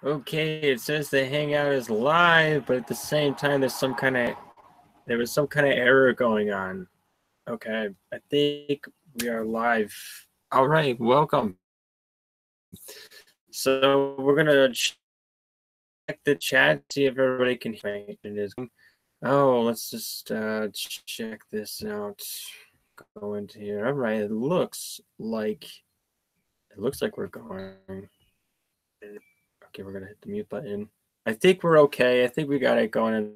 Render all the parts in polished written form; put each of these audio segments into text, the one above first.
Okay, it says the Hangout is live, but at the same time, there was some kind of error going on. Okay, I think we are live. All right, welcome. So we're gonna check the chat, see if everybody can hear me. Oh, let's just check this out. Go into here. All right, it looks like we're going. Okay, we're gonna hit the mute button. I think we're okay. I think we got it going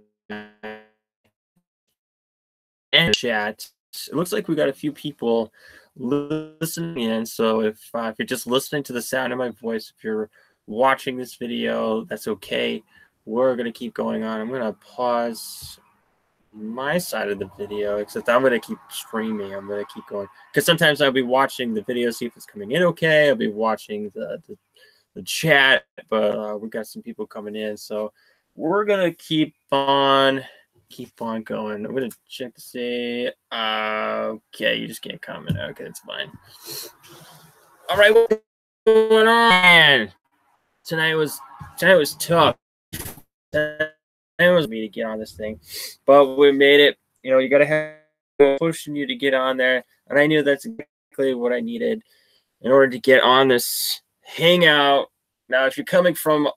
in chat. It looks like we got a few people listening in. So if you're just listening to the sound of my voice, if you're watching this video, that's okay. We're gonna keep going on. I'm gonna pause my side of the video, except I'm gonna keep streaming. I'm gonna keep going because sometimes I'll be watching the video, see if it's coming in okay. I'll be watching the chat, but we got some people coming in, so we're gonna keep on going. I'm gonna check to see. Okay, you just can't comment. Okay, that's fine. All right, what's going on? Tonight was tough. It was me to get on this thing, but we made it. You know, you gotta have pushing you to get on there, and I knew that's exactly what I needed in order to get on this Hangout. Now, if you're coming from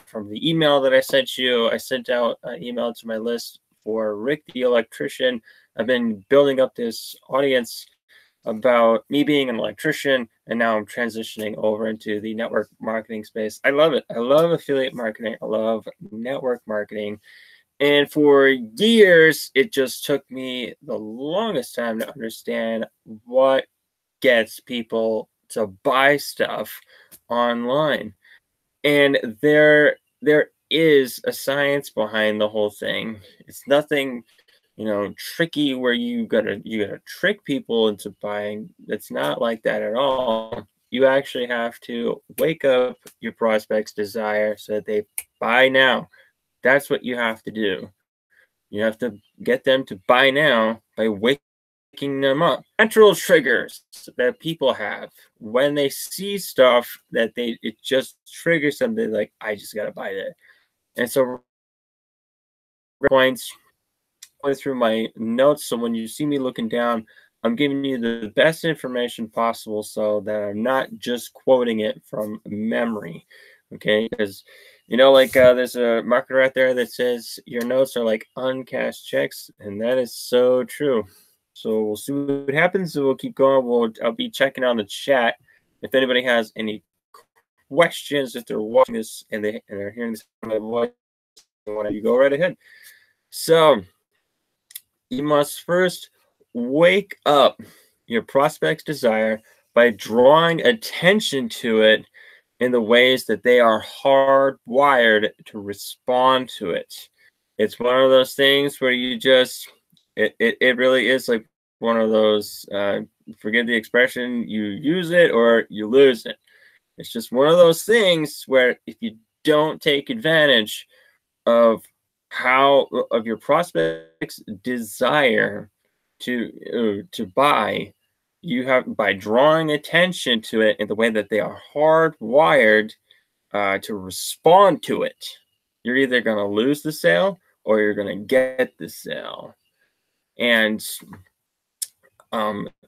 from the email that I sent you, I sent out an email to my list for Rick the Electrician. I've been building up this audience about me being an electrician, and now I'm transitioning over into the network marketing space. I love it. I love affiliate marketing. I love network marketing. And for years, it just took me the longest time to understand what gets people to buy stuff online. And there is a science behind the whole thing. It's nothing, tricky where you gotta trick people into buying. It's not like that at all. You actually have to wake up your prospects' desire so that they buy now. That's what you have to do. You have to get them to buy now by waking them up. Natural triggers that people have when they see stuff that it just triggers them. They're like, I just gotta buy that. And so points going through my notes, so when you see me looking down, I'm giving you the best information possible so that I'm not just quoting it from memory. Okay, because there's a marketer out there that says your notes are like uncashed checks, and that is so true. So we'll see what happens. So we'll keep going. I'll be checking on the chat if anybody has any questions, if they're watching this and they're hearing this on my voice. You go right ahead. So you must first wake up your prospect's desire by drawing attention to it in the ways that they are hardwired to respond to it. It's one of those things where you just, it really is like one of those, forget the expression, you use it or you lose it. It's just one of those things where if you don't take advantage of your prospect's desire to buy, you have, by drawing attention to it in the way that they are hardwired to respond to it, you're either going to lose the sale or you're going to get the sale. And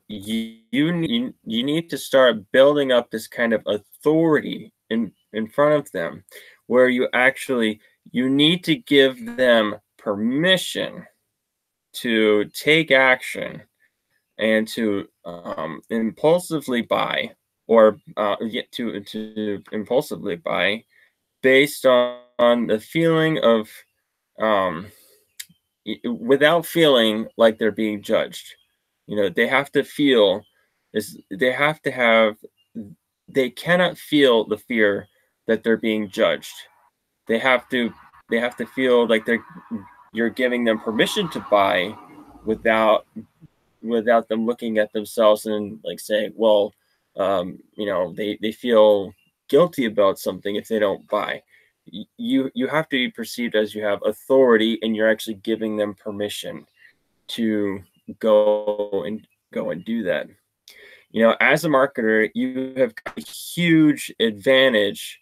you need to start building up this kind of authority in front of them, where you need to give them permission to take action and to impulsively buy, or to impulsively buy based on the feeling of without feeling like they're being judged. They have to feel they cannot feel the fear that they're being judged. They have to feel like you're giving them permission to buy without them looking at themselves and like saying, well, they feel guilty about something if they don't buy. You have to be perceived as you have authority, and you're actually giving them permission to go and do that. As a marketer, you have a huge advantage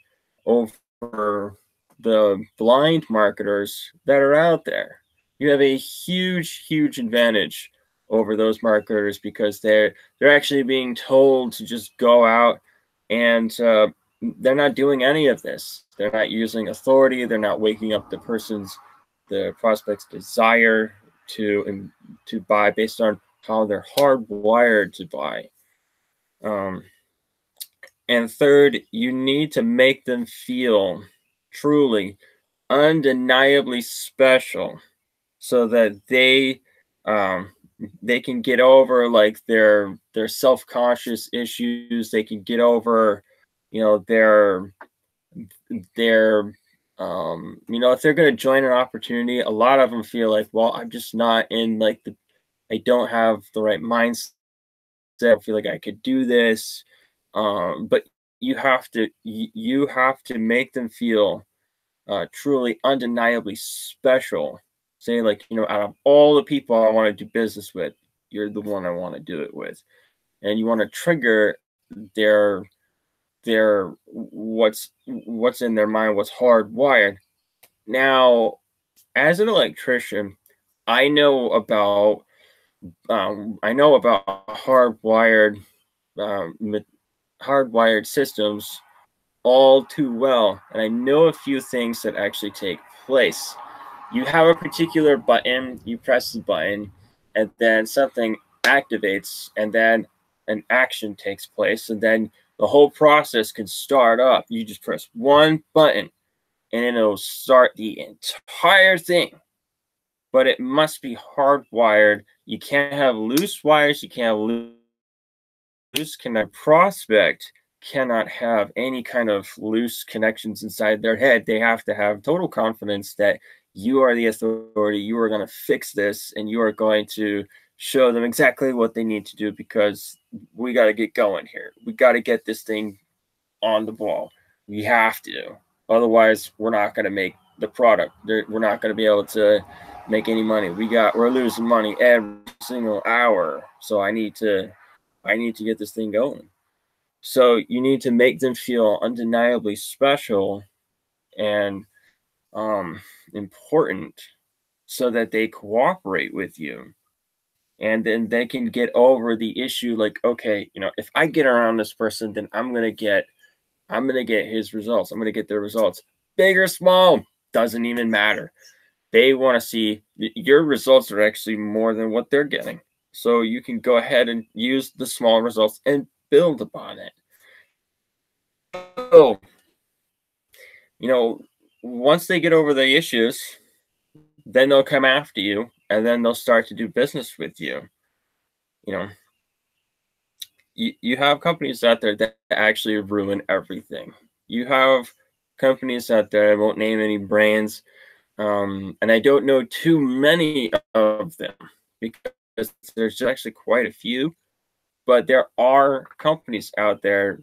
over the blind marketers that are out there. You have a huge advantage over those marketers because they're actually being told to just go out and they're not doing any of this. They're not using authority. They're not waking up the prospect's desire to buy based on how they're hardwired to buy. And third, you need to make them feel truly, undeniably special, so that they can get over like their self-conscious issues. They can get over, you know, their you know, if they're going to join an opportunity, a lot of them feel like, well, I'm just not in like I don't have the right mindset. I feel like I could do this. But you have to make them feel truly undeniably special. Say like, you know, out of all the people I want to do business with, you're the one I want to do it with. And you want to trigger their what's in their mind, what's hardwired. Now, as an electrician, I know about hardwired systems all too well, and I know a few things that actually take place. You have a particular button, you press the button, and then something activates, and then an action takes place, and then the whole process can start up. You just press one button, and it'll start the entire thing. But it must be hardwired. You can't have loose wires. You can't have loose connect. Prospect cannot have any kind of loose connections inside their head. They have to have total confidence that you are the authority. You are going to fix this, and you are going to show them exactly what they need to do, because we got to get going here. We got to get this thing on the ball. We have to. Otherwise, we're not going to make the product. We're not going to be able to make any money. We're losing money every single hour. So I need to get this thing going. So you need to make them feel undeniably special and important, so that they cooperate with you. And then they can get over the issue like, okay, you know, if I get around this person, then I'm going to get his results. I'm going to get their results. Big or small, doesn't even matter. They want to see your results are actually more than what they're getting. So you can go ahead and use the small results and build upon it. So, you know, once they get over the issues, then they'll come after you, and then they'll start to do business with you. You know, you have companies out there that actually ruin everything. You have companies out there, I won't name any brands, and I don't know too many of them because there's actually quite a few, but there are companies out there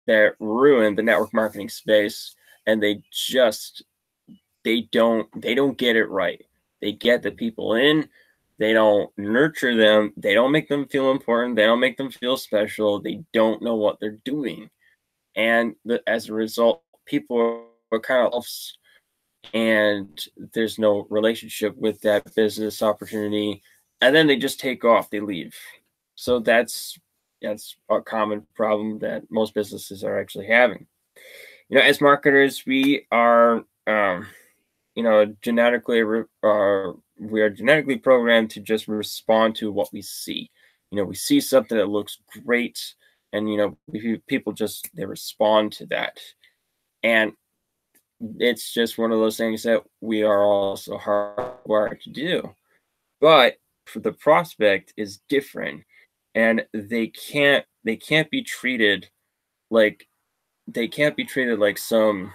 that ruin the network marketing space, and they don't get it right. They get the people in, they don't nurture them, they don't make them feel important, they don't make them feel special, they don't know what they're doing. And as a result, people are kind of lost, and there's no relationship with that business opportunity, and then they just take off, they leave. So that's a common problem that most businesses are actually having. You know, as marketers, we are you know, we are genetically programmed to just respond to what we see. You know, we see something that looks great, and you know, people just they respond to that, and it's just one of those things that we are also hardwired to do. But for the prospect is different, and they can't be treated like some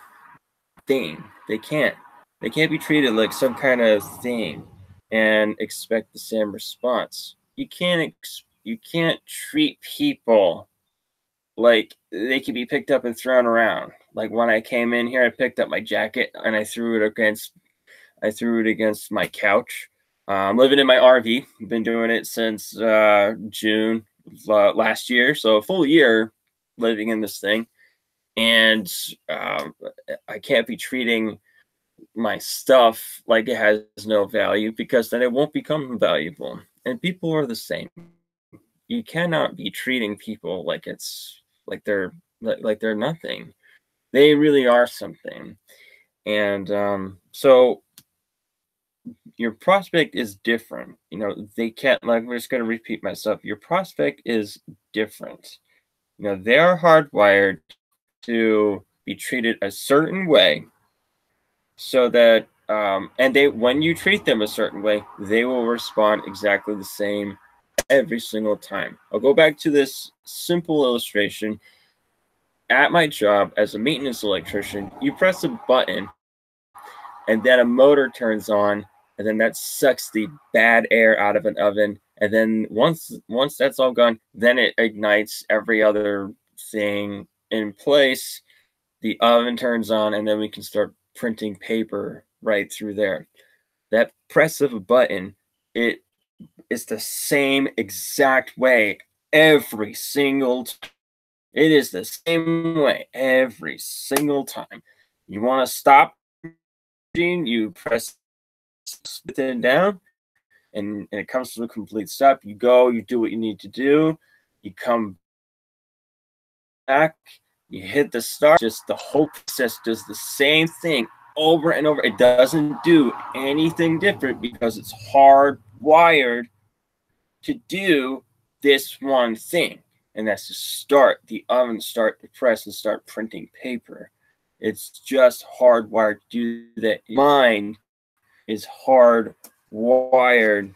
thing. They can't be treated like some kind of thing and expect the same response. You can't treat people like they can be picked up and thrown around. Like when I came in here, I picked up my jacket and I threw it against my couch. I'm living in my RV. I've been doing it since June last year, so a full year living in this thing. And I can't be treating my stuff like it has no value, because then it won't become valuable. And people are the same. You cannot be treating people like it's like they're nothing. They really are something. And so your prospect is different. You know, they can't, like, we're just going to repeat myself. Your prospect is different. You know, they are hardwired to be treated a certain way, so that and they, when you treat them a certain way, they will respond exactly the same every single time. I'll go back to this simple illustration. At my job as a maintenance electrician, you press a button and then a motor turns on, and then that sucks the bad air out of an oven, and then once that's all gone, then it ignites every other thing in place. The oven turns on, and then we can start printing paper right through there. That press of a button, it is the same exact way every single time. It is the same way every single time. You want to stop, you press it down, and it comes to a complete stop. You go, you do what you need to do, you come back, you hit the start. Just the whole process does the same thing over and over. It doesn't do anything different because it's hardwired to do this one thing, and that's to start the oven, start the press, and start printing paper. It's just hardwired to do that. Mind is hardwired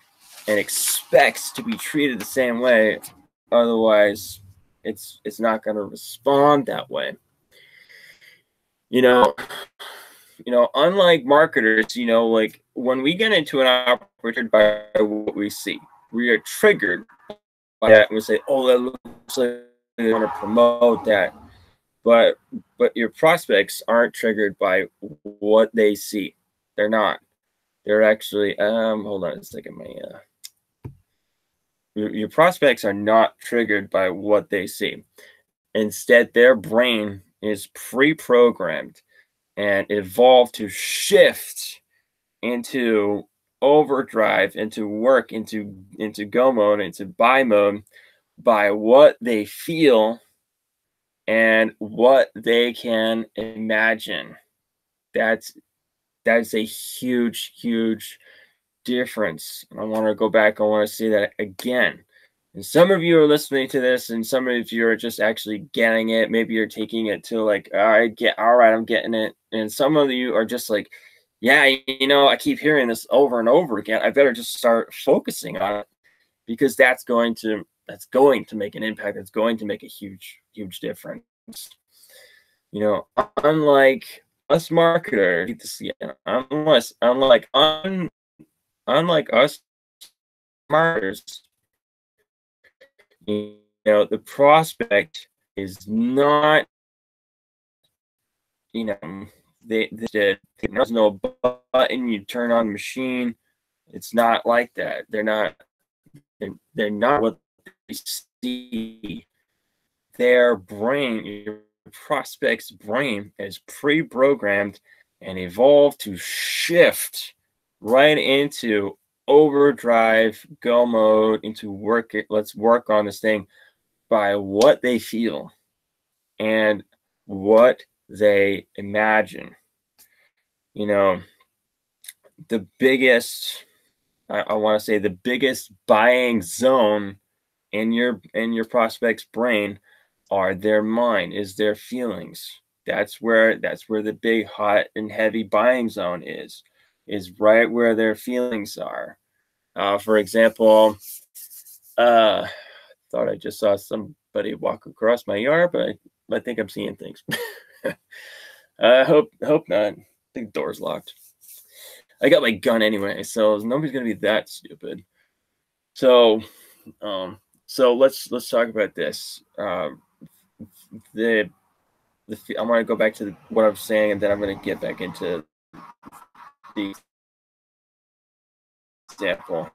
and expects to be treated the same way. Otherwise, it's not going to respond that way. You know, unlike marketers, like when we get into an opportunity by what we see, we are triggered by that, and we say, "Oh, that looks like they want to promote that." But your prospects aren't triggered by what they see. They're not. They're actually hold on a second, your prospects are not triggered by what they see. Instead, their brain is pre-programmed and evolved to shift into overdrive, into work, into go mode, into buy mode by what they feel and what they can imagine. That's a huge difference. I want to go back. I want to say that again. And some of you are listening to this, and some of you are just actually getting it. Maybe you're taking it to like, all right, I'm getting it. And some of you are just like, yeah, I keep hearing this over and over again. I better just start focusing on it, because that's going to make an impact. It's going to make a huge difference. Unlike us marketers, unlike us marketers, the prospect is not, there's no button you turn on the machine. It's not like that. They're not what they see. Their brain, your prospect's brain, is pre-programmed and evolved to shift right into overdrive, go mode, into work it. Let's work on this thing by what they feel and what they imagine. The biggest, I want to say, the biggest buying zone in your prospect's brain are their mind, is their feelings. That's where the big, hot, and heavy buying zone is right where their feelings are. For example, thought I just saw somebody walk across my yard, but I think I'm seeing things. I hope not. I think the door's locked. I got my gun anyway, so nobody's gonna be that stupid. So, let's talk about this. I want to go back to what I'm saying, and then I'm going to get back into the example.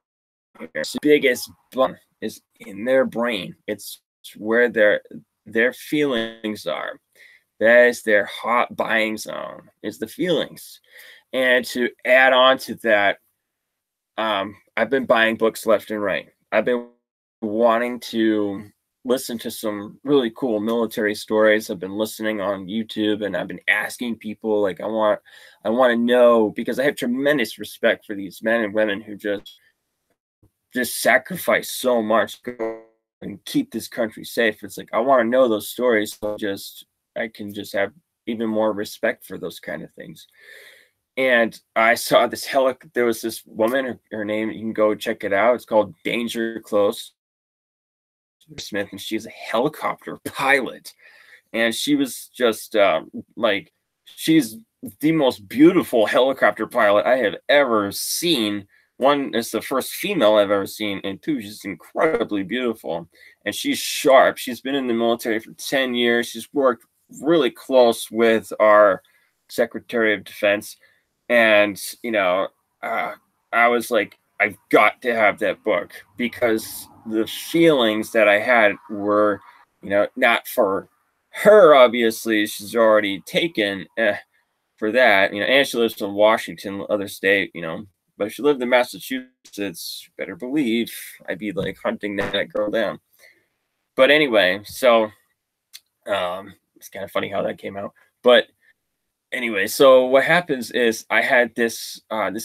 The biggest bump is in their brain. It's where their feelings are. That is their hot buying zone, is the feelings. And to add on to that, I've been buying books left and right. I've been wanting to listen to some really cool military stories. I've been listening on YouTube, and I've been asking people, like, I want to know, because I have tremendous respect for these men and women who just sacrifice so much and keep this country safe. It's like, I want to know those stories, so I can just have even more respect for those kind of things. And I saw this there was this woman, her name, you can go check it out. It's called Danger Close Smith, and she's a helicopter pilot. And she was just like, she's the most beautiful helicopter pilot I have ever seen. One, it's the first female I've ever seen, and two, she's incredibly beautiful. And she's sharp. She's been in the military for 10 years. She's worked really close with our Secretary of Defense. And, I was like, I've got to have that book, because the feelings that I had were, not for her, obviously, she's already taken for that, and she lives in Washington, other state, but if she lived in Massachusetts, you better believe I'd be like hunting that girl down. But anyway, so it's kind of funny how that came out. But anyway, so what happens is I had this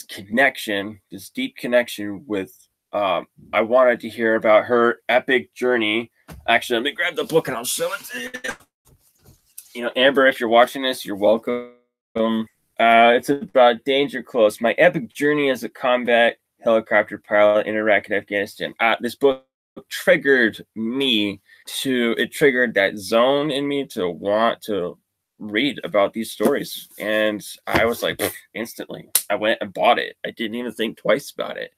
connection, this deep connection with I wanted to hear about her epic journey. Actually, let me grab the book and I'll show it to you. Amber, if you're watching this, you're welcome. It's about Danger Close, my epic journey as a combat helicopter pilot in Iraq and Afghanistan. This book triggered that zone in me to want to read about these stories. And I was like, instantly, I went and bought it. I didn't even think twice about it.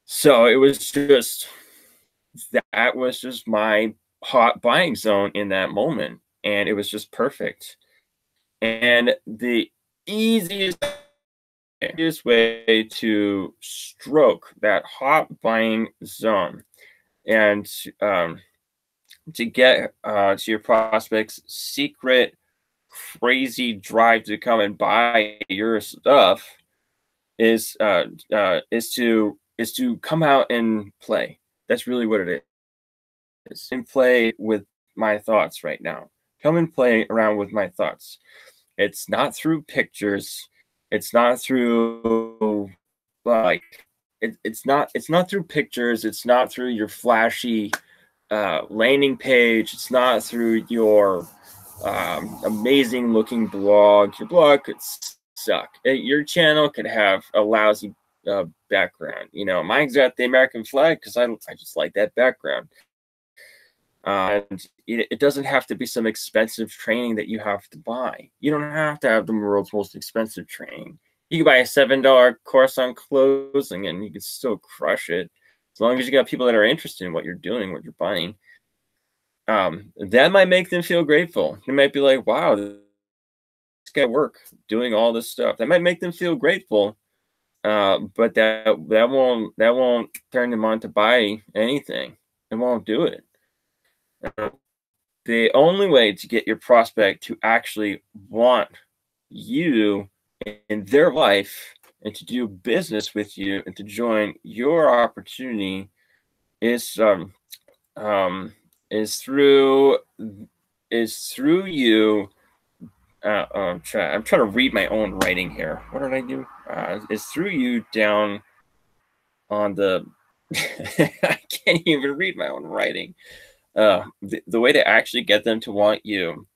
So it was just, that was just my hot buying zone in that moment. And it was just perfect. And the easiest way to stroke that hot buying zone and to get to your prospects' secret crazy drive to come and buy your stuff is to come out and play. That's really what it is. And play with my thoughts right now. Come and play around with my thoughts. It's not through pictures. It's not through it's not through pictures. It's not through your flashy landing page. It's not through your amazing looking blog. Your blog could suck. Your channel could have a lousy background. Mine's got the American flag because I just like that background. And it doesn't have to be some expensive training that you have to buy. You don't have to have the world's most expensive training. You can buy a $7 course on closing and you can still crush it. As long as you got people that are interested in what you're doing, what you're buying. That might make them feel grateful. They might be like, wow, this guy work doing all this stuff. That might make them feel grateful. But that won't turn them on to buy anything. It won't do it. The only way to get your prospect to actually want you in their life and to do business with you and to join your opportunity is through you. I'm trying to read my own writing here. What did I do? It's through you down on the. I can't even read my own writing. The way to actually get them to want you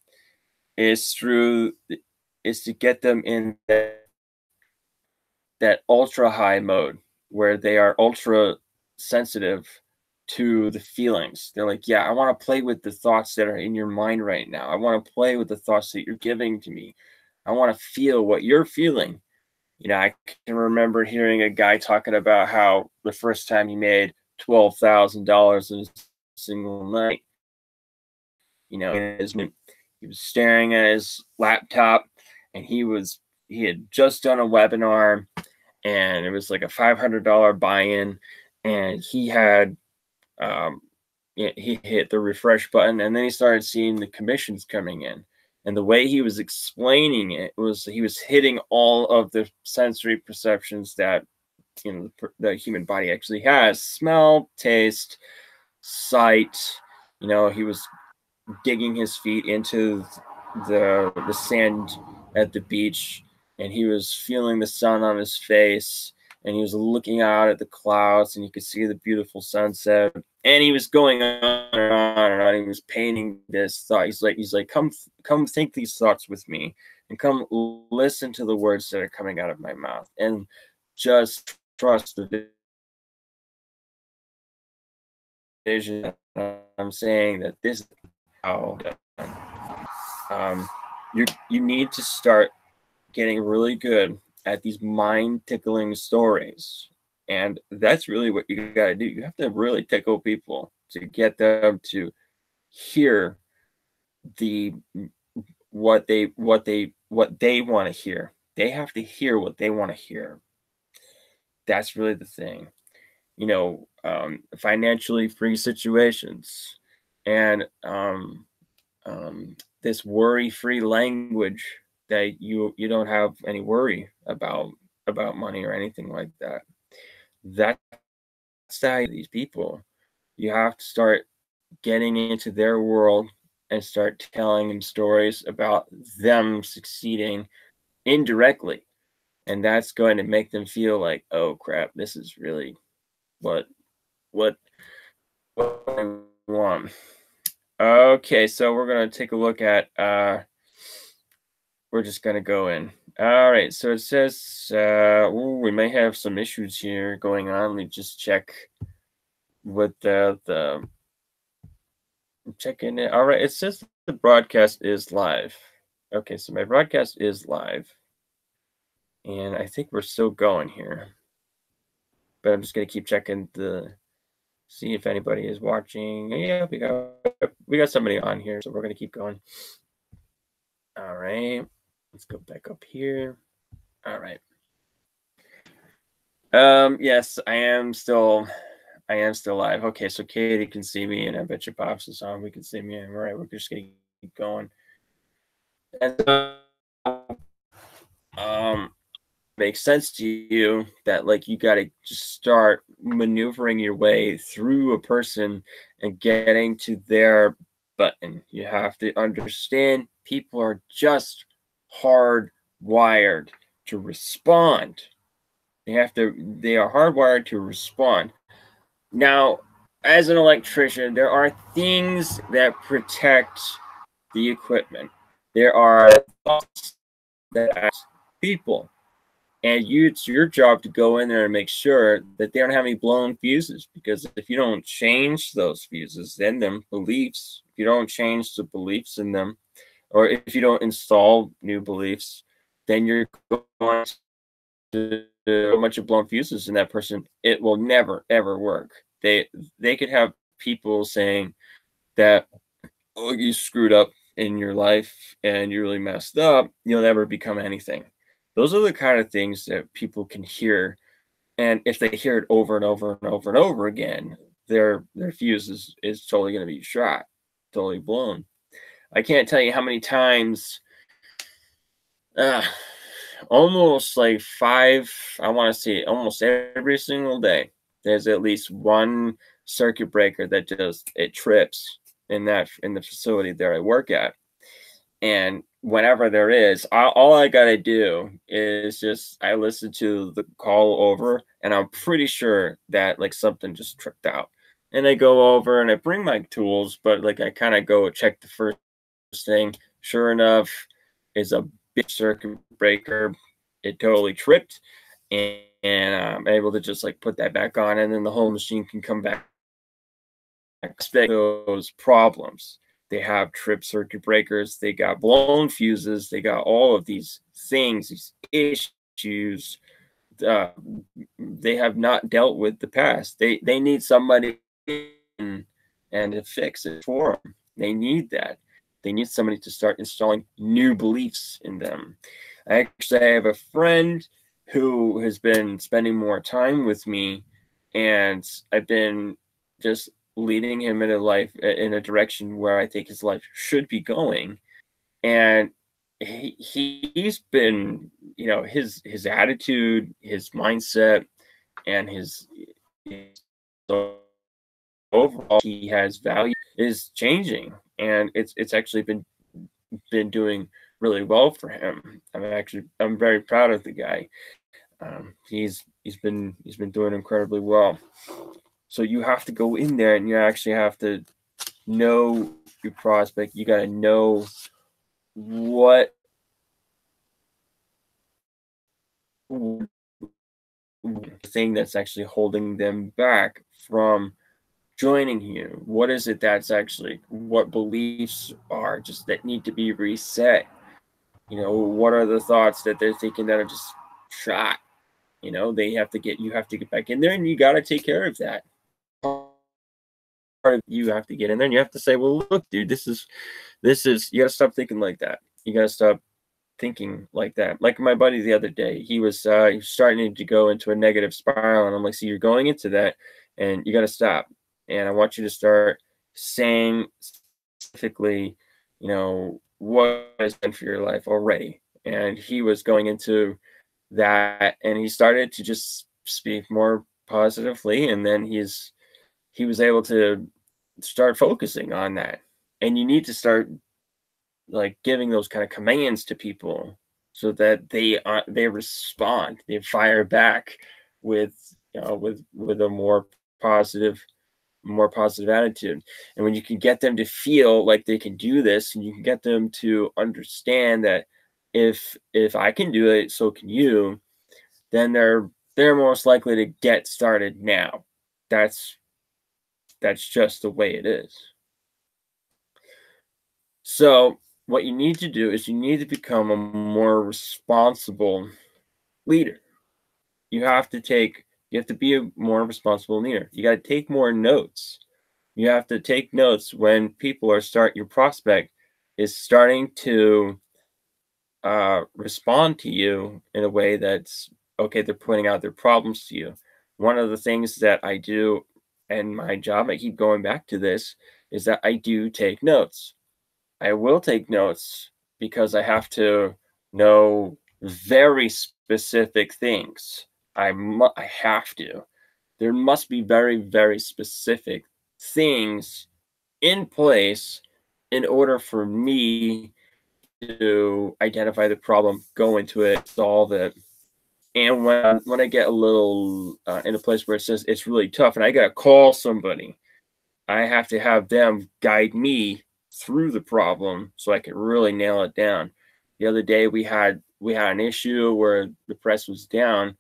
is to get them in that ultra high mode where they are ultra sensitive to the feelings. They're like, yeah, I want to play with the thoughts that are in your mind right now. I want to play with the thoughts that you're giving to me. I want to feel what you're feeling. I can remember hearing a guy talking about how the first time he made $12,000 in a single night. He was staring at his laptop, and he had just done a webinar, and it was like a $500 buy-in, and he had he hit the refresh button, and then he started seeing the commissions coming in, And the way he was explaining it was he was hitting all of the sensory perceptions that the human body actually has: smell, taste, sight. He was digging his feet into the sand at the beach, and he was feeling the sun on his face, and he was looking out at the clouds, and you could see the beautiful sunset, and he was going on and on and on. He was painting this thought. He's like, come think these thoughts with me, and come listen to the words that are coming out of my mouth, and just trust the vision. I'm saying that this is how you need to start getting really good at these mind-tickling stories. And that's really what you got to do. You have to really tickle people to get them to hear what they want to hear. They have to hear what they want to hear. That's really the thing. Financially free situations, and this worry-free language that you don't have any worry about money or anything like that. That's how these people. You have to start getting into their world and start telling them stories about them succeeding indirectly, and that's going to make them feel like, oh crap, this is really what I want. Okay, so we're going to take a look at we're just going to go in. All right, so it says we may have some issues here going on. Let me just check with the checking it. All right, it says the broadcast is live. Okay, so my broadcast is live, and I think we're still going here, but I'm just going to keep checking see if anybody is watching. Yeah, we got somebody on here, so we're going to keep going. All right, let's go back up here. All right. Yes, I am still live. Okay, so Katie can see me, and I bet you Pops is on. We can see me, and we're just gonna keep going. And makes sense to you that like you got to just start maneuvering your way through a person and getting to their button. You have to understand people are just hardwired to respond. They are hardwired to respond. Now, as an electrician, there are things that protect the equipment. There are thoughts that act people. And it's your job to go in there and make sure that they don't have any blown fuses. Because if you don't change those fuses, then them beliefs, if you don't change the beliefs in them, or if you don't install new beliefs, then you're going to a bunch of blown fuses in that person. It will never ever work. They could have people saying that, oh, you screwed up in your life and you really messed up. You'll never become anything. Those are the kind of things that people can hear, and if they hear it over and over and over and over again, their fuse is totally going to be shot, totally blown. I can't tell you how many times, almost like 5, I want to say almost every single day, there's at least one circuit breaker that it trips in the facility that I work at. And whenever there is, all I got to do is just, I listen to the call over, and I'm pretty sure that like something just tripped out. And I go over and I bring my tools, but like I kind of go check the first thing. Sure enough, is a big circuit breaker. It totally tripped. And I'm able to just like put that back on, and then the whole machine can come back. Expect those problems. They have trip circuit breakers, they got blown fuses, they got all of these things, these issues. They have not dealt with the past. They need somebody and to fix it for them. They need that. They need somebody to start installing new beliefs in them. I have a friend who has been spending more time with me, and I've been just leading him in a direction where I think his life should be going. And he's been, you know, his attitude, his mindset, and his overall he has value is changing, and it's actually been doing really well for him. I'm very proud of the guy. He's been doing incredibly well. So you have to go in there and you actually have to know your prospect. You got to know what thing that's actually holding them back from joining you. What is it that's actually, what beliefs are just that need to be reset? You know, what are the thoughts that they're thinking that are just shot? You know, you have to get back in there, and you got to take care of that. You have to get in there and you have to say, well, look, dude, this is, you got to stop thinking like that. You got to stop thinking like that. Like my buddy the other day, he was starting to go into a negative spiral, and I'm like, see, you're going into that, and you got to stop. And I want you to start saying specifically, you know, what has been for your life already. And he was going into that, and he started to just speak more positively, and then he was able to start focusing on that. And you need to start like giving those kind of commands to people so that they respond, they fire back with, you know, with a more positive attitude. And when you can get them to feel like they can do this, and you can get them to understand that if I can do it, so can you, then they're most likely to get started now. That's just the way it is. So what you need to do is you need to become a more responsible leader. You have to be a more responsible leader. You got to take more notes. You have to take notes when people your prospect is starting to respond to you in a way that's okay. They're pointing out their problems to you. One of the things that I do in my job, I keep going back to this, is that I do take notes. I will take notes because I have to know very specific things. I have to. There must be very, very specific things in place in order for me to identify the problem, go into it, solve it. And when I get a little in a place where it says it's really tough and I got to call somebody, I have to have them guide me through the problem so I can really nail it down. The other day we had an issue where the press was down,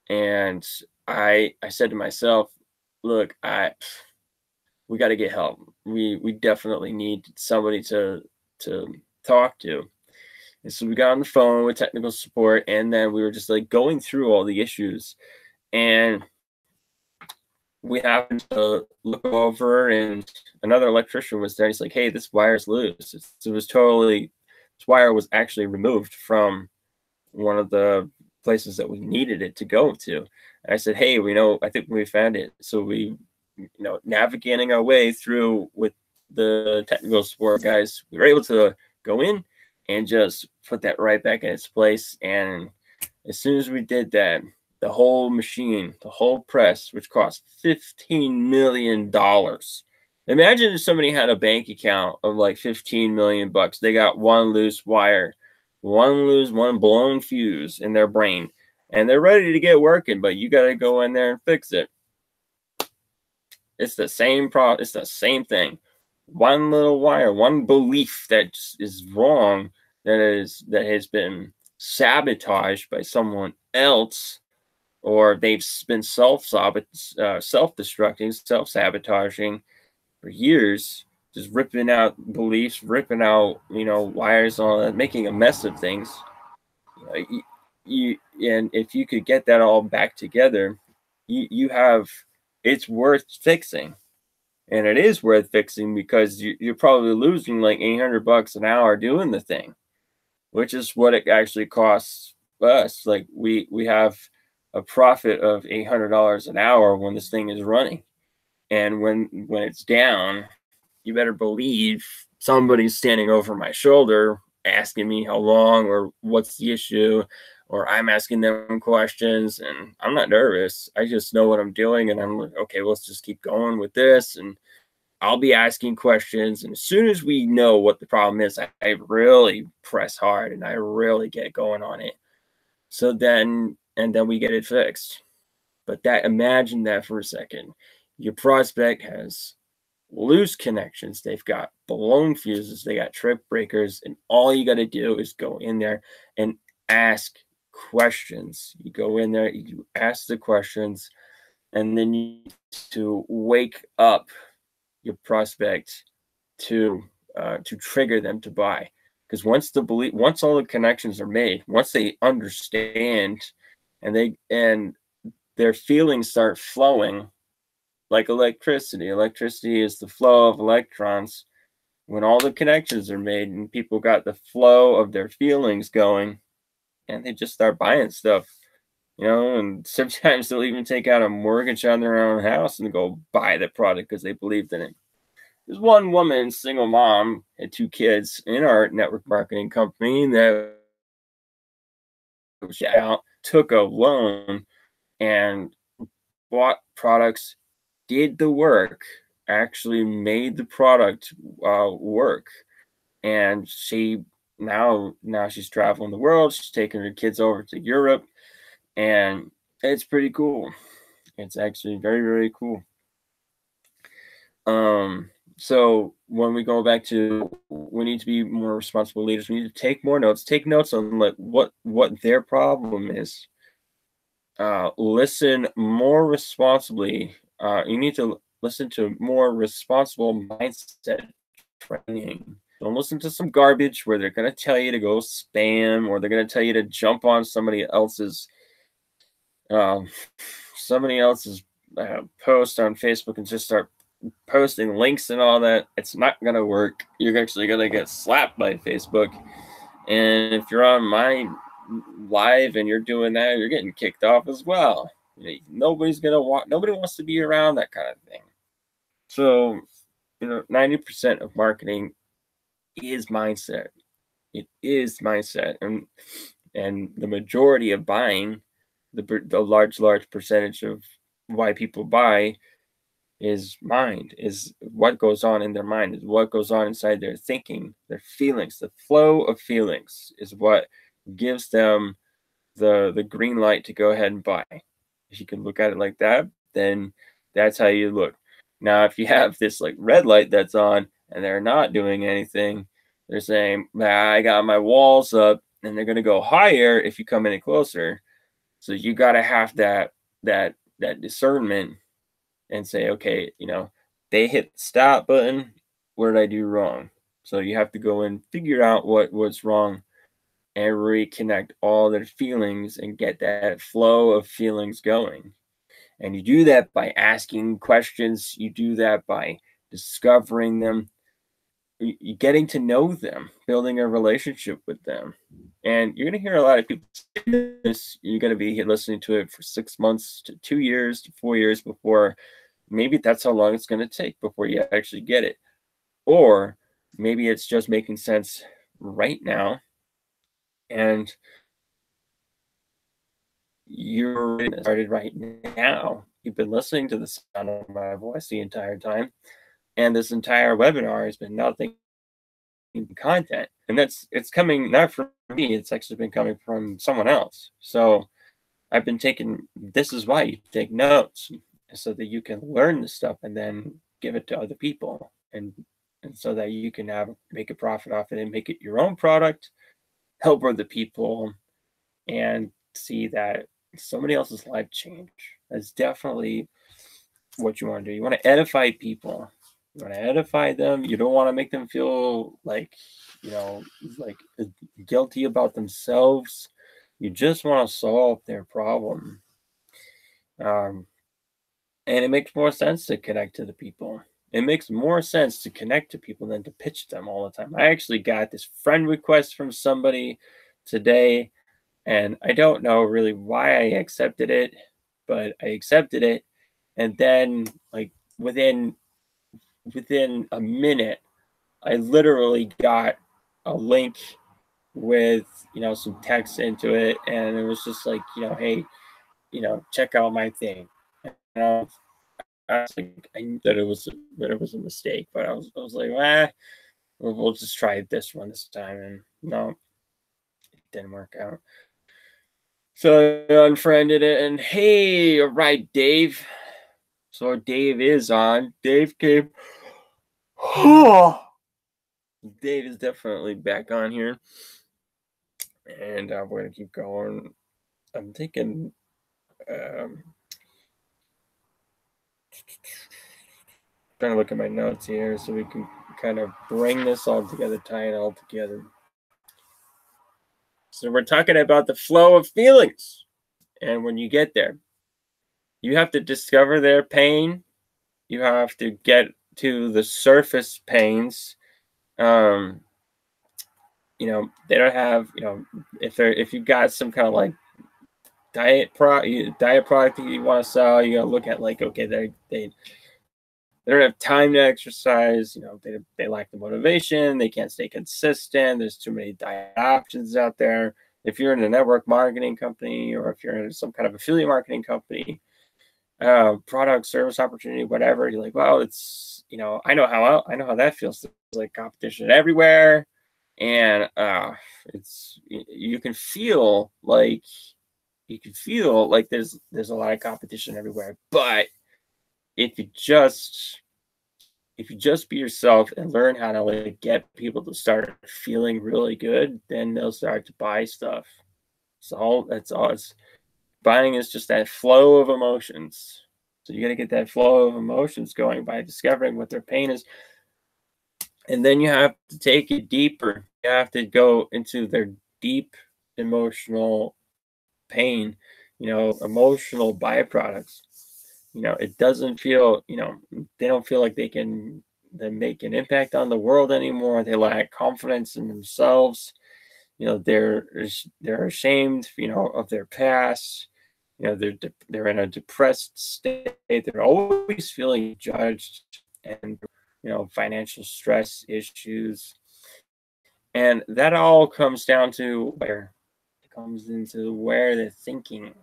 and I said to myself, look, we got to get help. We definitely need somebody to talk to. And so we got on the phone with technical support, and then we were just like going through all the issues, and we happened to look over, and another electrician was there. He's like, hey, this wire's loose. This wire was actually removed from one of the places that we needed it to go to. And I said, hey, I think we found it. So we, navigating our way through with the technical support guys, we were able to go in and just put that right back in its place. And as soon as we did that, the whole machine, the whole press, which cost $15 million. Imagine if somebody had a bank account of like 15 million bucks. They got one loose wire, one blown fuse in their brain, and they're ready to get working, but you got to go in there and fix it. It's the same it's the same thing. One little wire, one belief that is wrong, that has been sabotaged by someone else, or they've been self-destructing, self-sabotaging for years, just ripping out beliefs, ripping out, wires, all that, making a mess of things. And if you could get that all back together, it's worth fixing. And it is worth fixing because you're probably losing like $800 an hour doing the thing, which is what it actually costs us. Like we have a profit of $800 an hour when this thing is running. And when it's down, you better believe somebody's standing over my shoulder asking me how long or what's the issue, or I'm asking them questions, and I'm not nervous. I just know what I'm doing, and I'm like, okay, let's just keep going with this. And I'll be asking questions. And as soon as we know what the problem is, I really press hard and I really get going on it. So then, and then we get it fixed. But imagine that for a second. Your prospect has loose connections, they've got blown fuses, they got trip breakers, and all you got to do is go in there and ask questions. You go in there, you ask the questions, and then you need to wake up your prospect to trigger them to buy. Because once all the connections are made, once they understand, and their feelings start flowing like electricity. Electricity is the flow of electrons. When all the connections are made and people got the flow of their feelings going, and they just start buying stuff, and sometimes they'll even take out a mortgage on their own house and go buy the product because they believed in it. There's one woman, single mom, had 2 kids in our network marketing company that took a loan and bought products, did the work, actually made the product work. And now she's traveling the world. She's taking her kids over to Europe, and it's pretty cool. It's actually very, very cool. So when we go back to, we need to be more responsible leaders. We need to take more notes. Take notes on what their problem is. Listen more responsibly. You need to listen to more responsible mindset training. Don't listen to some garbage where they're going to tell you to go spam, or they're going to tell you to jump on somebody else's post on Facebook and just start posting links and all that. It's not going to work. You're actually going to get slapped by Facebook. And if you're on my live and you're doing that, you're getting kicked off as well. Nobody wants to be around that kind of thing. So, 90% of marketing is mindset. It is mindset, and the majority of buying, the large percentage of why people buy is mind, is what goes on in their mind, is what goes on inside their thinking, their feelings. The flow of feelings is what gives them the green light to go ahead and buy. If you can look at it like that, then that's how you look. Now, if you have this like red light that's on and they're not doing anything, they're saying, I got my walls up, and they're going to go higher if you come any closer. So you got to have that discernment and say, okay, they hit the stop button. What did I do wrong? So you have to go and figure out what's wrong and reconnect all their feelings and get that flow of feelings going. And you do that by asking questions. You do that by discovering them, you getting to know them, building a relationship with them. And you're going to hear a lot of people say this. You're going to be listening to it for 6 months to 2 years to 4 years before, maybe that's how long it's going to take before you actually get it. Or maybe it's just making sense right now, and you're started right now. You've been listening to the sound of my voice the entire time, and this entire webinar has been nothing but content. And it's coming not from me, it's actually been coming from someone else. So I've been this is why you take notes, so that you can learn the stuff and then give it to other people, and so that you can make a profit off it and make it your own product, help other people, and see that somebody else's life change. That's definitely what you want to do. You want to edify people. You want to edify them. You don't want to make them feel like, like guilty about themselves. You just want to solve their problem. And it makes more sense to connect to the people. It makes more sense to connect to people than to pitch them all the time. I actually got this friend request from somebody today, and I don't know really why I accepted it, but I accepted it. And then, like, within a minute, I literally got a link with, you know, some text into it, and it was just like, you know, hey, you know, check out my thing. And I was like, I knew that it was a mistake, but I was like, we'll just try this one this time, and no, it didn't work out. So I unfriended it, and hey, all right, Dave. So Dave is on. Dave came. Dave is definitely back on here, and we're gonna keep going. I'm thinking, trying to look at my notes here so we can kind of bring this all together, tie it all together. So we're talking about the flow of feelings, and when you get there, you have to discover their pain. You have to get to the surface pains. Um, you know, they don't have, you know, if you've got some kind of like diet product that you want to sell, you gotta look at like, okay, they don't have time to exercise, you know, they lack the motivation, they can't stay consistent, there's too many diet options out there. If you're in a network marketing company, or if you're in some kind of affiliate marketing company, product, service opportunity, whatever, you're like, well, it's, you know, I know how that feels. There's like competition everywhere, and it's, you can feel like there's a lot of competition everywhere. But if you just be yourself and learn how to like get people to start feeling really good, then they'll start to buy stuff. So that's all. It's buying is just that flow of emotions. So you got to get that flow of emotions going by discovering what their pain is. And then you have to take it deeper. You have to go into their deep emotional pain, you know, emotional byproducts. You know, it doesn't feel, you know, they don't feel like they can make an impact on the world anymore. They lack confidence in themselves. You know, they're ashamed, you know, of their past. You know, they're in a depressed state. They're always feeling judged, and, you know, financial stress issues. And that all comes down to where it comes into where they're thinking.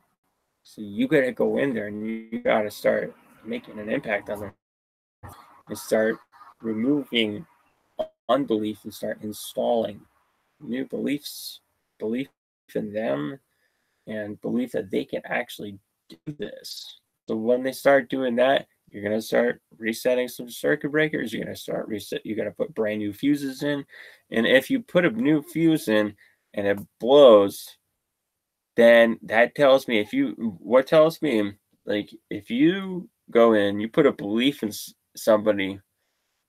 So you got to go in there and you got to start making an impact on them, and start removing unbelief and start installing new beliefs, belief in them, and belief that they can actually do this. So when they start doing that, you're going to start resetting some circuit breakers. You're going to start you're going to put brand new fuses in. And if you put a new fuse in and it blows, then that tells me, what tells me, like, if you go in, you put a belief in somebody,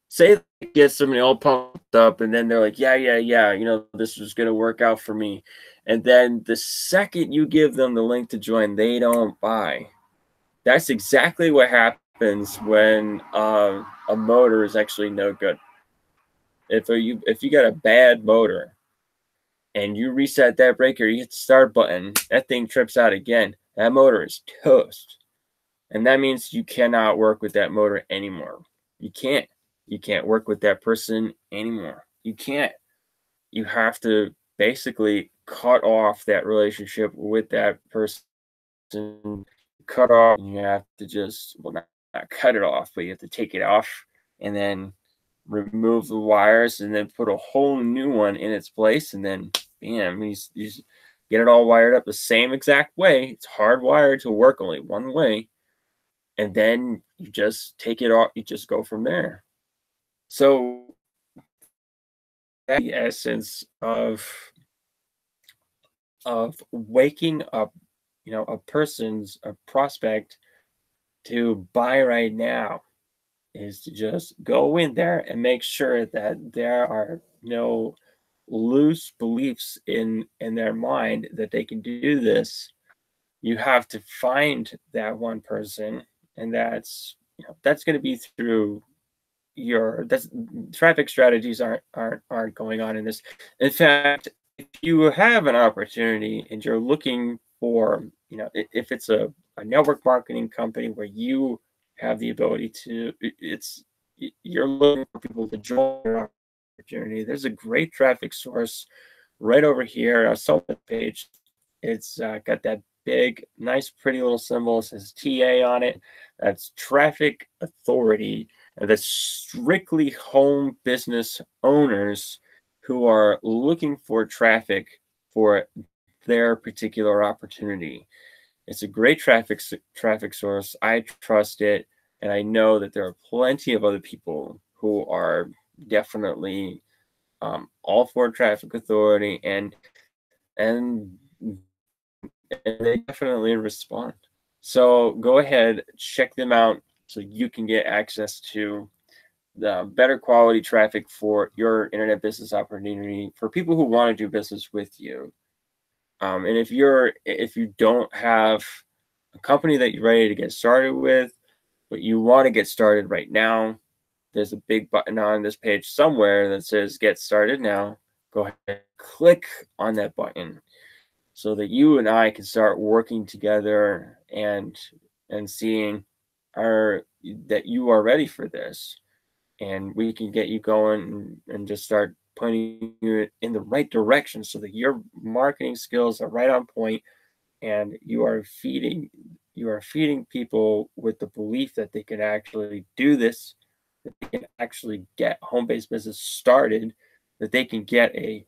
say they get somebody all pumped up, and then they're like, yeah, you know, this is going to work out for me. And then the second you give them the link to join, they don't buy. That's exactly what happens when a motor is actually no good. If you got a bad motor and you reset that breaker, you hit the start button, that thing trips out again. That motor is toast. And that means you cannot work with that motor anymore. You can't. You can't work with that person anymore. You can't. You have to basically cut off that relationship with that person. Cut off, and you have to just, well, not cut it off, but you have to take it off and then remove the wires and then put a whole new one in its place. And then, bam, you just get it all wired up the same exact way. It's hardwired to work only one way. And then you just take it off. You just go from there. So that's the essence of waking up, you know, a prospect to buy right now, is to just go in there and make sure that there are no loose beliefs in their mind that they can do this. You have to find that one person, and that's, you know, that's going to be through that's traffic strategies aren't going on in this. In fact, if you have an opportunity and you're looking for, you know, if it's a network marketing company where you have the ability to, you're looking for people to join your opportunity, there's a great traffic source right over here. I saw the page. It's got that big, nice, pretty little symbol. It says TA on it. That's Traffic Authority. And that's strictly home business owners who are looking for traffic for their particular opportunity. It's a great traffic source. I trust it, and I know that there are plenty of other people who are definitely all for traffic authority, and they definitely respond. So go ahead, check them out so you can get access to the better quality traffic for your internet business opportunity for people who want to do business with you. And if you don't have a company that you're ready to get started with, but you want to get started right now, there's a big button on this page somewhere that says Get Started Now. Go ahead and click on that button so that you and I can start working together and seeing that you are ready for this, and we can get you going and just start pointing you in the right direction so that your marketing skills are right on point, and you are feeding people with the belief that they can actually do this, that they can actually get home-based business started, that they can get an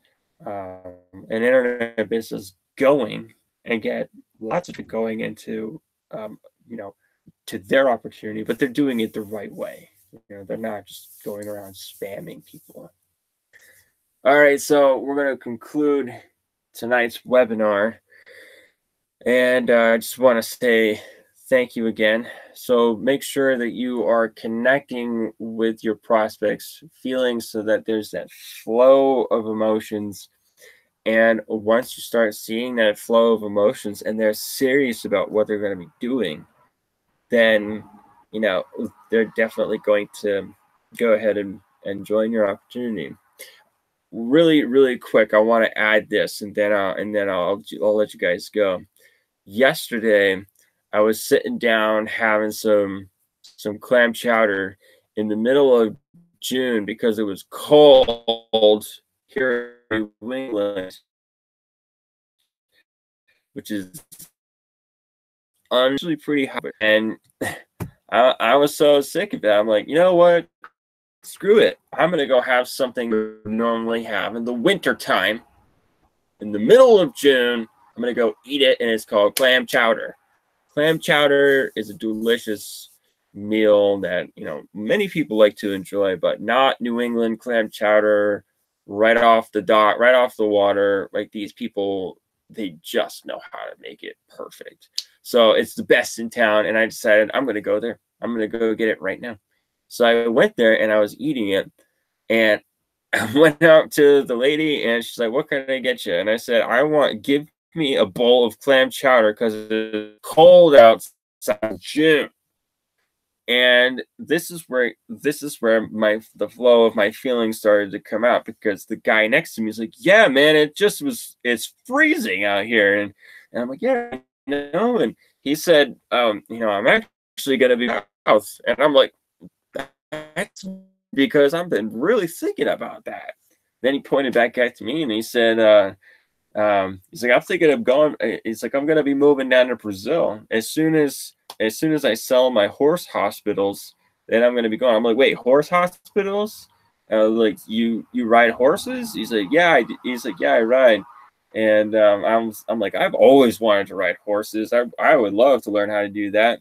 internet business going and get lots of it going into to their opportunity, but they're doing it the right way. They're not just going around spamming people. All right, so we're going to conclude tonight's webinar, and I just want to say thank you again. So make sure that you are connecting with your prospects, feeling so that there's that flow of emotions. And once you start seeing that flow of emotions and they're serious about what they're going to be doing, then they're definitely going to go ahead and join your opportunity. Really, really quick, I want to add this, and then I'll let you guys go. Yesterday, I was sitting down having some clam chowder in the middle of June because it was cold here in New England, which is unusually pretty hot, and I was so sick of it. I'm like, you know what? Screw it. I'm going to go have something we normally have in the winter time. In the middle of June, I'm going to go eat it, and it's called clam chowder. Clam chowder is a delicious meal that, many people like to enjoy, but not New England clam chowder right off the dock, right off the water. Like, these people, they just know how to make it perfect. So it's the best in town, and I decided I'm going to go there. I'm going to go get it right now. So I went there, and I was eating it, and I went out to the lady, and she's like, "What can I get you?" And I said, give me a bowl of clam chowder because it's cold outside in June. And this is where the flow of my feelings started to come out, because the guy next to me is like, "Yeah, man, it's freezing out here." And I'm like, "Yeah, and he said, I'm actually going to be south." And I'm like, "That's because I've been really thinking about that." Then he pointed back at me and he said, he's like, "I'm thinking of going." He's like, "I'm going to be moving down to Brazil as soon as I sell my horse hospitals. Then I'm going to be going." I'm like, "Wait, horse hospitals?" Like, you ride horses? He's like, "Yeah." He's like, "Yeah, I ride." And I'm like, "I've always wanted to ride horses. I would love to learn how to do that."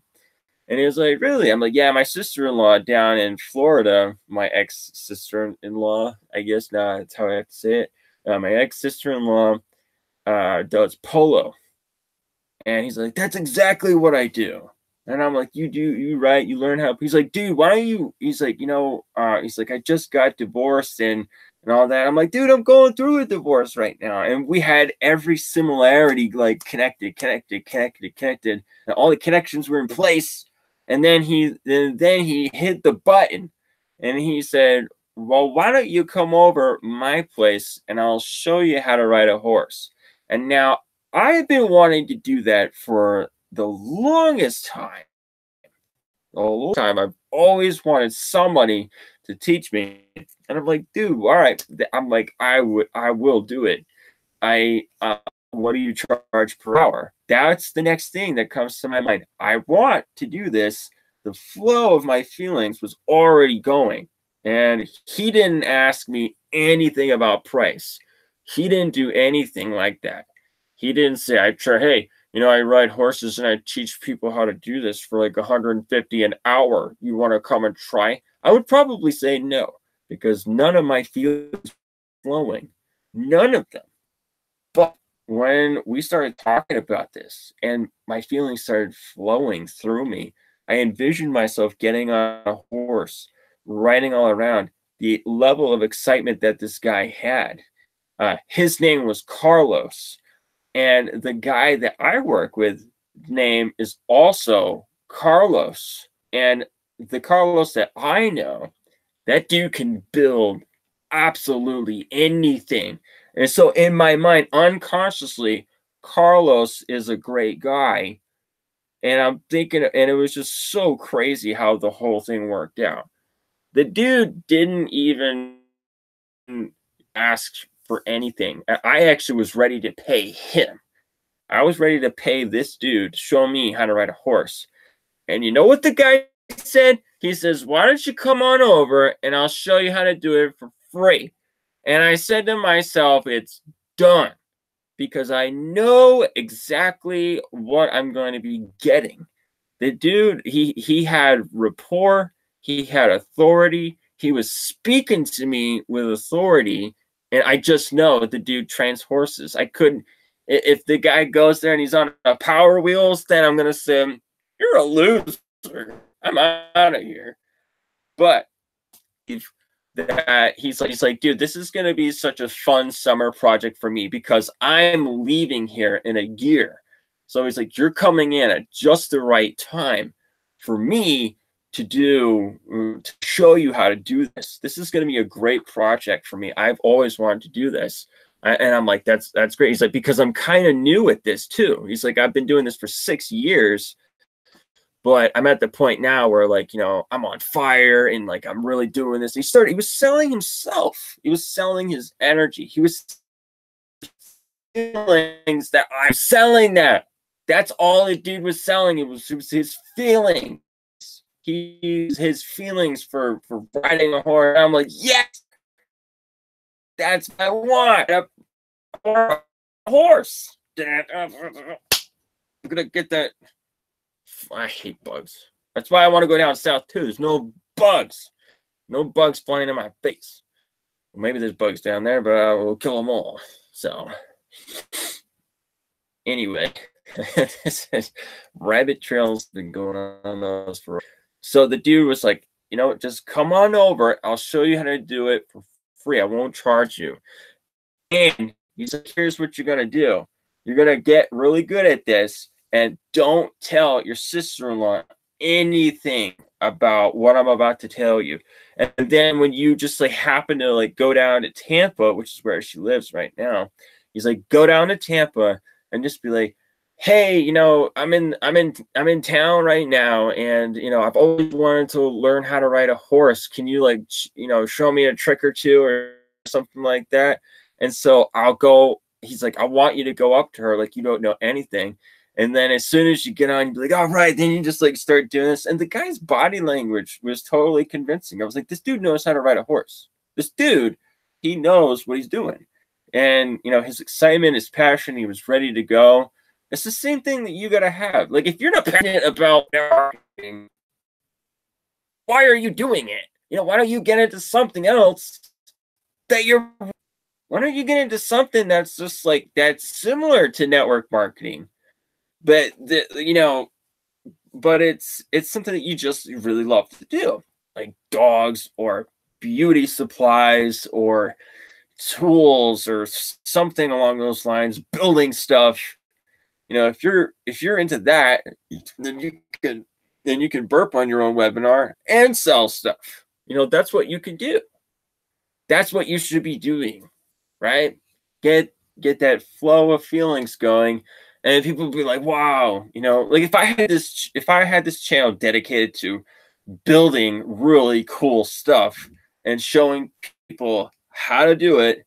And he was like, "Really?" I'm like, "Yeah, my sister-in-law down in Florida, my ex-sister-in-law, I guess now that's how I have to say it. My ex-sister-in-law does polo." And he's like, "That's exactly what I do." And I'm like, you learn how." He's like, "Dude, why don't you?" He's like, he's like, "I just got divorced and all that." I'm like, "Dude, I'm going through a divorce right now." And we had every similarity, like, connected. And all the connections were in place. And then he hit the button, and he said, "Well, why don't you come over my place and I'll show you how to ride a horse?" And now, I've been wanting to do that for the longest time. I've always wanted somebody to teach me. And I'm like, "Dude, all right." I'm like, I will do it." what do you charge per hour? That's the next thing that comes to my mind. I want to do this. The flow of my feelings was already going. And he didn't ask me anything about price. He didn't do anything like that. He didn't say, hey, I ride horses and I teach people how to do this for like 150 an hour. You want to come and try? I would probably say no, because none of my feelings flowing. None of them. But when we started talking about this and my feelings started flowing through me, I envisioned myself getting on a horse, riding all around. The level of excitement that this guy had. His name was Carlos. And the guy that I work with, name is also Carlos. And the Carlos that I know, that dude can build absolutely anything. And so in my mind, unconsciously, Carlos is a great guy. And I'm thinking, and it was just so crazy how the whole thing worked out. The dude didn't even ask for anything. I actually was ready to pay him. I was ready to pay this dude to show me how to ride a horse. And you know what the guy said? He says, why don't you come on over and I'll show you how to do it for free. And I said to myself, it's done, because I know exactly what I'm going to be getting. The dude, he had rapport, he had authority, he was speaking to me with authority, and I just know the dude trains horses. I couldn't, if the guy goes there and he's on a Power Wheels, then I'm going to say, you're a loser. I'm out of here. But if that he's like, dude, this is going to be such a fun summer project for me because I'm leaving here in a year. So he's like, you're coming in at just the right time for me to show you how to do this. This is going to be a great project for me. I've always wanted to do this. And I'm like, that's great. He's like, because I'm kind of new at this too. He's like, I've been doing this for 6 years. But I'm at the point now where, like, I'm on fire and like I'm really doing this. He was selling himself. He was selling his energy. He was feelings that I'm selling that. That's all the dude was selling. It was his feelings. His feelings for riding a horse. I'm like, yes, that's what I want. A horse. I'm gonna get that. I hate bugs. That's why I want to go down south too. There's no bugs. No bugs flying in my face. Well, maybe there's bugs down there, but I will kill them all. So anyway, this is rabbit trails been going on those for. So the dude was like, just come on over. I'll show you how to do it for free. I won't charge you. And he's like, here's what you're gonna do. You're gonna get really good at this. And don't tell your sister-in-law anything about what I'm about to tell you. And then when you just like happen to like go down to Tampa, which is where she lives right now, he's like, go down to Tampa and just be like, hey, I'm in town right now, and I've always wanted to learn how to ride a horse. Can you like show me a trick or two or something like that? And so I'll go. He's like, I want you to go up to her like you don't know anything. And then as soon as you get on, you'd be like, all right, then you just like start doing this. And the guy's body language was totally convincing. I was like, this dude knows how to ride a horse. This dude, he knows what he's doing. And, his excitement, his passion, he was ready to go. It's the same thing that you got to have. Like, if you're not passionate about marketing, why are you doing it? Why don't you get into something else why don't you get into something that's just like, that's similar to network marketing? But but it's something that you just really love to do, like dogs or beauty supplies or tools or something along those lines, building stuff. If you're into that, then you can burp on your own webinar and sell stuff. That's what you can do. That's what you should be doing, right? Get that flow of feelings going. And people would be like, wow, like if I had this channel dedicated to building really cool stuff and showing people how to do it,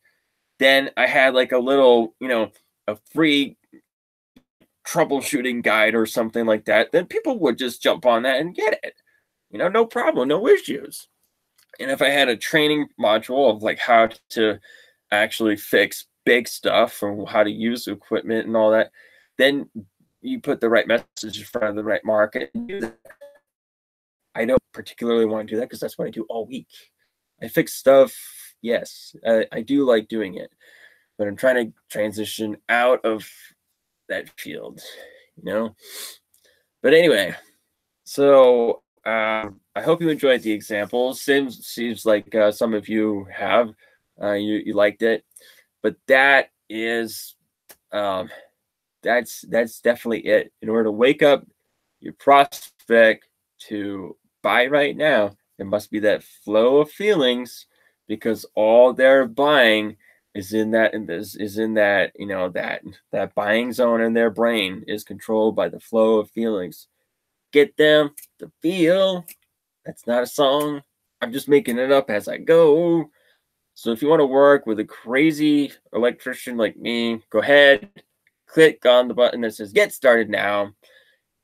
then I had like a little, a free troubleshooting guide or something like that, then people would just jump on that and get it. No problem, no issues. And if I had a training module of like how to actually fix big stuff or how to use equipment and all that, then you put the right message in front of the right market and do that. I don't particularly want to do that because that's what I do all week. I fix stuff, yes, I do like doing it, but I'm trying to transition out of that field, But anyway, so I hope you enjoyed the examples. Seems like some of you have. You liked it, but that is that's definitely it. In order to wake up your prospect to buy right now, there must be that flow of feelings, because all they're buying is in that that buying zone in their brain is controlled by the flow of feelings. Get them to feel. That's not a song. I'm just making it up as I go. So if you want to work with a crazy electrician like me, go ahead, click on the button that says get started now,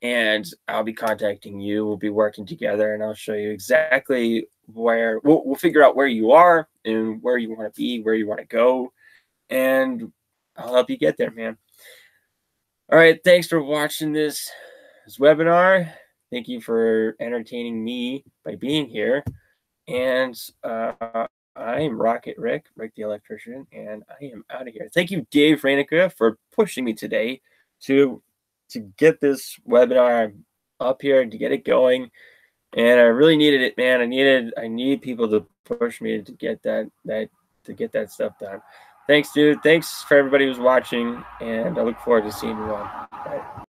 and I'll be contacting you. We'll be working together, and I'll show you exactly where we'll figure out where you are and where you want to be, where you want to go, and I'll help you get there, man. All right, thanks for watching this webinar. Thank you for entertaining me by being here. And I'm Rocket Rick the Electrician, and I am out of here. Thank you, Dave Rainica, for pushing me today to get this webinar up here and to get it going. And I really needed it, man. I need people to push me to get that stuff done. Thanks, dude. Thanks for everybody who's watching, and I look forward to seeing you all. Bye.